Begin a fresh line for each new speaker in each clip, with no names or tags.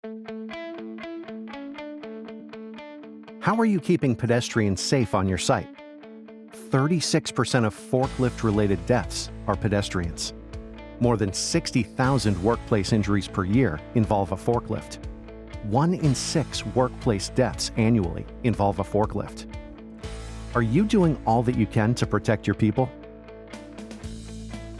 How are you keeping pedestrians safe on your site? 36% of forklift-related deaths are pedestrians. More than 60,000 workplace injuries per year involve a forklift. 1 in 6 workplace deaths annually involve a forklift. Are you doing all that you can to protect your people?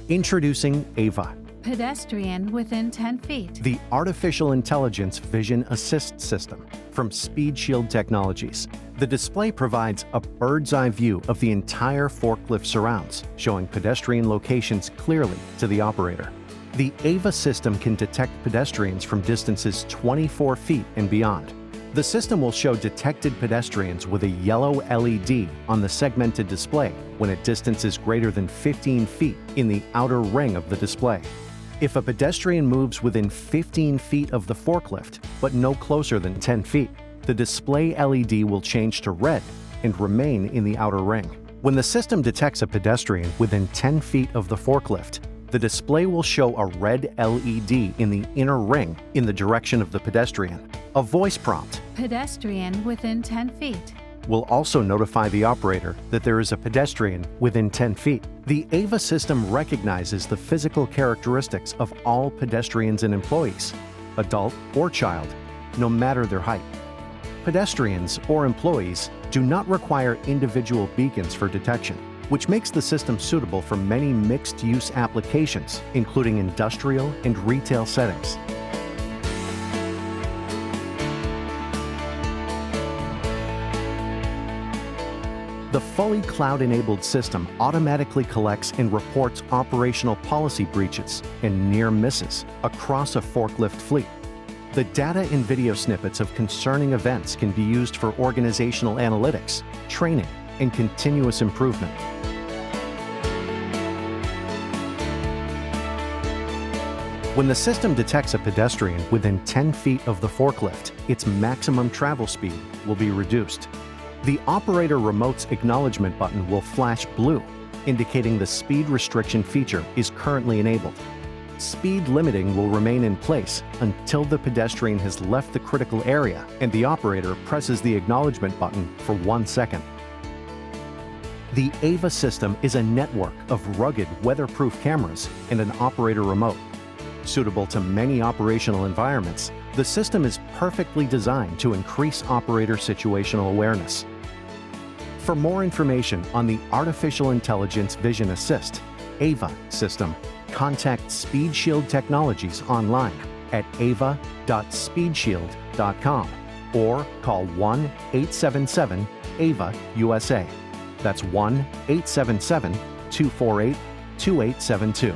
Introducing AiVA,
Pedestrian within 10 feet.
the artificial intelligence vision assist system from SpeedShield Technologies. The display provides a bird's-eye view of the entire forklift surrounds, showing pedestrian locations clearly to the operator. The AiVA system can detect pedestrians from distances 24 feet and beyond. The system will show detected pedestrians with a yellow LED on the segmented display when a distance is greater than 15 feet in the outer ring of the display. If a pedestrian moves within 15 feet of the forklift, but no closer than 10 feet, the display LED will change to red and remain in the outer ring. When the system detects a pedestrian within 10 feet of the forklift, the display will show a red LED in the inner ring in the direction of the pedestrian. A voice prompt
Pedestrian within 10 feet.
will also notify the operator that there is a pedestrian within 10 feet. The AiVA system recognizes the physical characteristics of all pedestrians and employees, adult or child, no matter their height. Pedestrians or employees do not require individual beacons for detection, which makes the system suitable for many mixed-use applications, including industrial and retail settings. The fully cloud-enabled system automatically collects and reports operational policy breaches and near misses across a forklift fleet. The data and video snippets of concerning events can be used for organizational analytics, training, and continuous improvement. When the system detects a pedestrian within 10 feet of the forklift, its maximum travel speed will be reduced. The operator remote's acknowledgement button will flash blue, indicating the speed restriction feature is currently enabled. Speed limiting will remain in place until the pedestrian has left the critical area and the operator presses the acknowledgement button for 1 second. The AiVA system is a network of rugged, weatherproof cameras and an operator remote. Suitable to many operational environments, the system is perfectly designed to increase operator situational awareness. For more information on the Artificial Intelligence Vision Assist, AiVA system, contact SpeedShield Technologies online at aiva.speedshield.com or call 1-877-AiVA-USA. That's 1-877-248-2872.